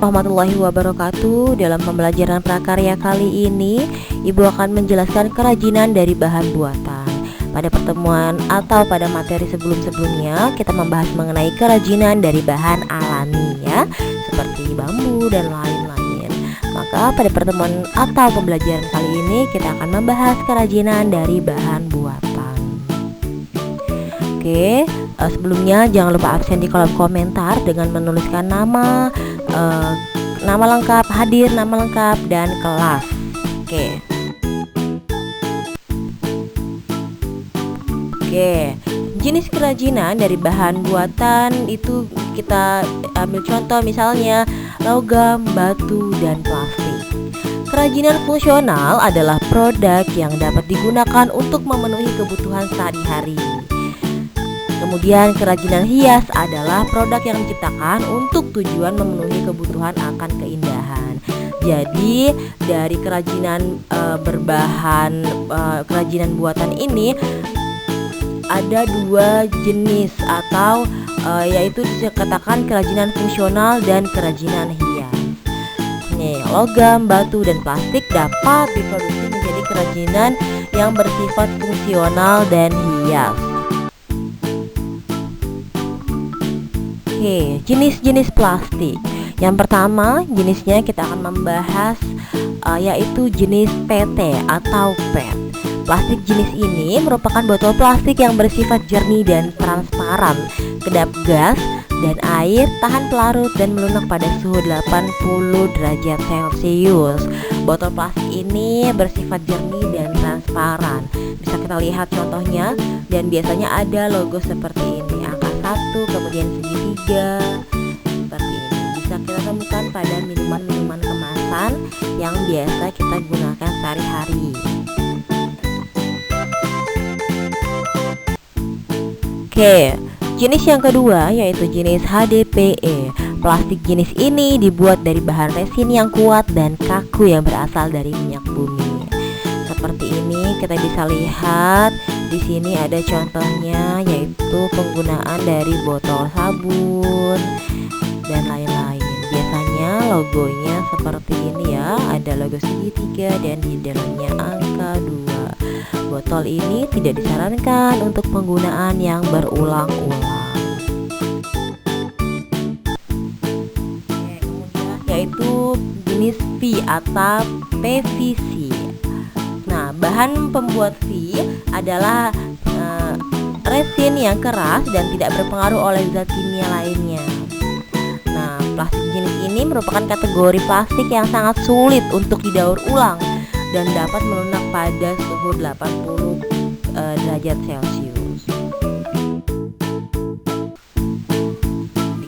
Warahmatullahi wabarakatuh. Dalam pembelajaran prakarya kali ini, Ibu akan menjelaskan kerajinan dari bahan buatan. Pada pertemuan atau pada materi sebelum-sebelumnya, kita membahas mengenai kerajinan dari bahan alami ya, seperti bambu dan lain-lain. Maka pada pertemuan atau pembelajaran kali ini, kita akan membahas kerajinan dari bahan buatan. Oke, sebelumnya jangan lupa absen di kolom komentar dengan menuliskan nama lengkap, hadir, nama lengkap, dan kelas. Oke, jenis kerajinan dari bahan buatan itu kita ambil contoh misalnya logam, batu, dan plastik. Kerajinan fungsional adalah produk yang dapat digunakan untuk memenuhi kebutuhan sehari-hari. Kemudian kerajinan hias adalah produk yang diciptakan untuk tujuan memenuhi kebutuhan akan keindahan. Jadi dari kerajinan kerajinan buatan ini ada dua jenis atau yaitu dikatakan kerajinan fungsional dan kerajinan hias. Nih, logam, batu, dan plastik dapat diproduksi menjadi kerajinan yang bersifat fungsional dan hias. Oke, jenis-jenis plastik. Yang pertama jenisnya kita akan membahas yaitu jenis PT atau PET. Plastik jenis ini merupakan botol plastik yang bersifat jernih dan transparan, kedap gas dan air, tahan pelarut dan melunak pada suhu 80 derajat Celcius. Botol plastik ini bersifat jernih dan transparan. Bisa kita lihat contohnya, dan biasanya ada logo seperti ini, angka 1, kemudian segitiga seperti ini. Bisa kita temukan pada minuman-minuman kemasan yang biasa kita gunakan sehari-hari. Oke, jenis yang kedua yaitu jenis HDPE. Plastik jenis ini dibuat dari bahan resin yang kuat dan kaku yang berasal dari minyak bumi. Seperti ini kita bisa lihat di sini ada contohnya, yaitu penggunaan dari botol sabun dan lain-lain. Biasanya logonya seperti ini ya, ada logo segitiga dan di dalamnya angka 2. Botol ini tidak disarankan untuk penggunaan yang berulang-ulang. Yaitu jenis V atau PVC. Nah, bahan pembuat V adalah resin yang keras dan tidak berpengaruh oleh zat kimia lainnya. Nah, plastik jenis ini merupakan kategori plastik yang sangat sulit untuk didaur ulang dan dapat melunak pada suhu 80 derajat Celcius.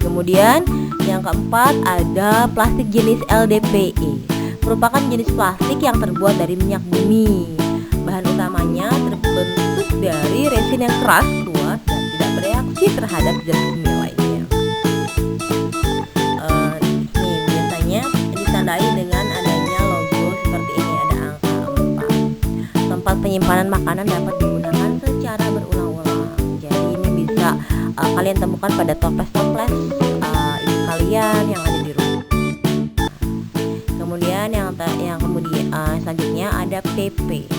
Kemudian yang keempat ada plastik jenis LDPE. Merupakan jenis plastik yang terbuat dari minyak bumi. Bahan utamanya terbentuk dari resin yang keras, kuat, dan tidak bereaksi terhadap zat kimia lainnya. Nih biasanya ditandai dengan adanya logo seperti ini, ada angka 4. Tempat penyimpanan makanan dapat digunakan secara berulang-ulang. Jadi ini bisa kalian temukan pada toples-toples ibu kalian yang ada di rumah. Kemudian yang selanjutnya ada PP.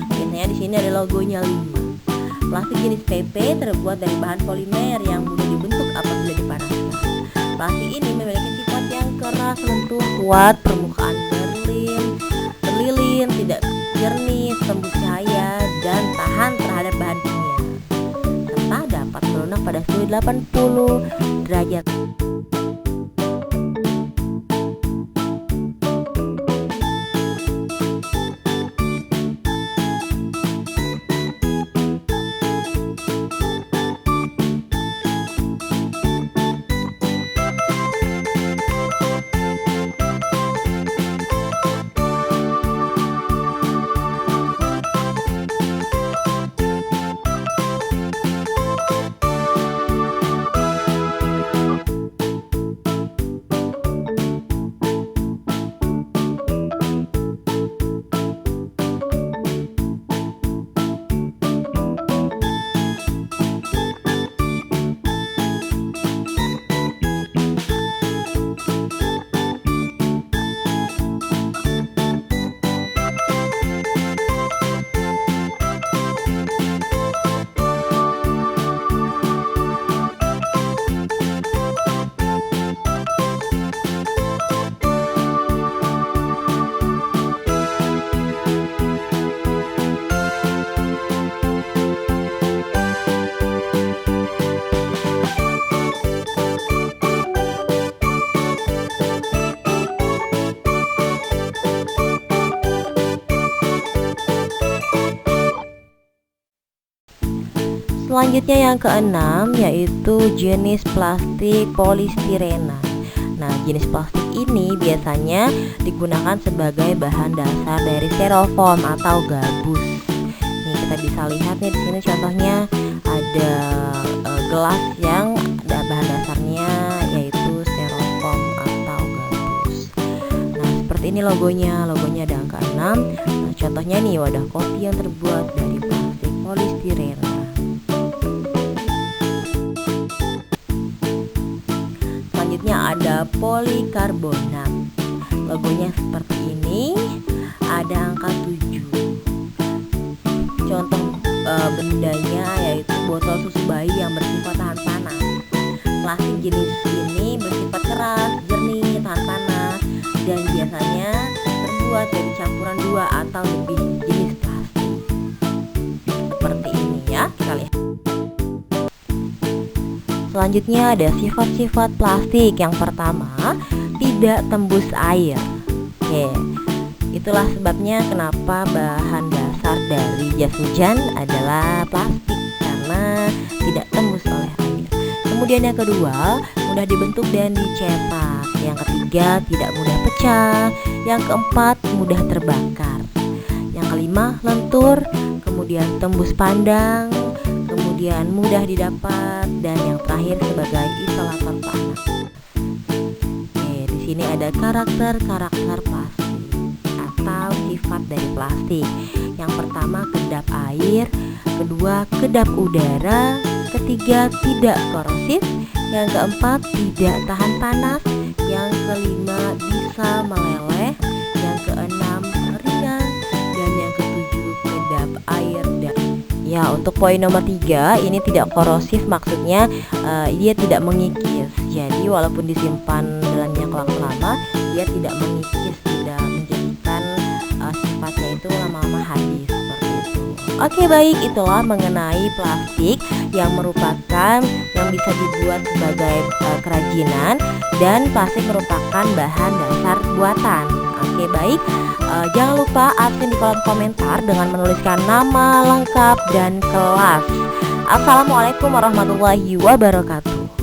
Biasanya di sini ada logonya 5. Plastik jenis PP terbuat dari bahan polimer yang mudah dibentuk apabila dipanaskan. Plastik ini memiliki sifat yang keras, lentur, kuat, permukaan berlilin, tidak jernih, tembus cahaya, dan tahan terhadap bahan kimia, serta dapat melunak pada suhu 80 derajat. Selanjutnya yang keenam yaitu jenis plastik polistirena. Nah, jenis plastik ini biasanya digunakan sebagai bahan dasar dari styrofoam atau gabus. Nih kita bisa lihat nih di sini contohnya ada gelas yang bahan dasarnya yaitu styrofoam atau gabus. Nah, seperti ini logonya ada angka 6. Nah, contohnya nih wadah kopi yang terbuat dari plastik polistirena. Selanjutnya ada polikarbonat. Logonya seperti ini, ada angka 7. Contoh bendanya yaitu botol susu bayi yang bersifat tahan panas. Plastik jenis ini bersifat keras, jernih, tahan panas, dan biasanya terbuat dari campuran 2 atau lebih jenis plastik. Seperti ini ya, kita lihat. Selanjutnya ada sifat-sifat plastik. Yang pertama, tidak tembus air. Oke, itulah sebabnya kenapa bahan dasar dari jas hujan adalah plastik, karena tidak tembus oleh air. Kemudian yang kedua, mudah dibentuk dan dicetak. Yang ketiga, tidak mudah pecah. Yang keempat, mudah terbakar. Yang kelima, lentur. Kemudian tembus pandang. Kemudian mudah didapat, dan yang terakhir sebagai isolator panas. Oke, di sini ada karakter plastik atau sifat dari plastik. Yang pertama, kedap air. Kedua, kedap udara. Ketiga, tidak korosif. Yang keempat, tidak tahan panas. Yang kelima, bisa meleleh. Yang keenam, ringan. Dan yang ketujuh, kedap air. Ya, untuk poin nomor 3 ini tidak korosif, maksudnya dia tidak mengikis. Jadi walaupun disimpan dalam jangka waktu lama, dia tidak mengikis, tidak menjadikan sifatnya itu lama-lama habis seperti itu. Oke, baik, itulah mengenai plastik yang merupakan yang bisa dibuat sebagai kerajinan, dan plastik merupakan bahan dasar buatan. Oke, baik. Jangan lupa absen di kolom komentar dengan menuliskan nama lengkap dan kelas. Assalamualaikum warahmatullahi wabarakatuh.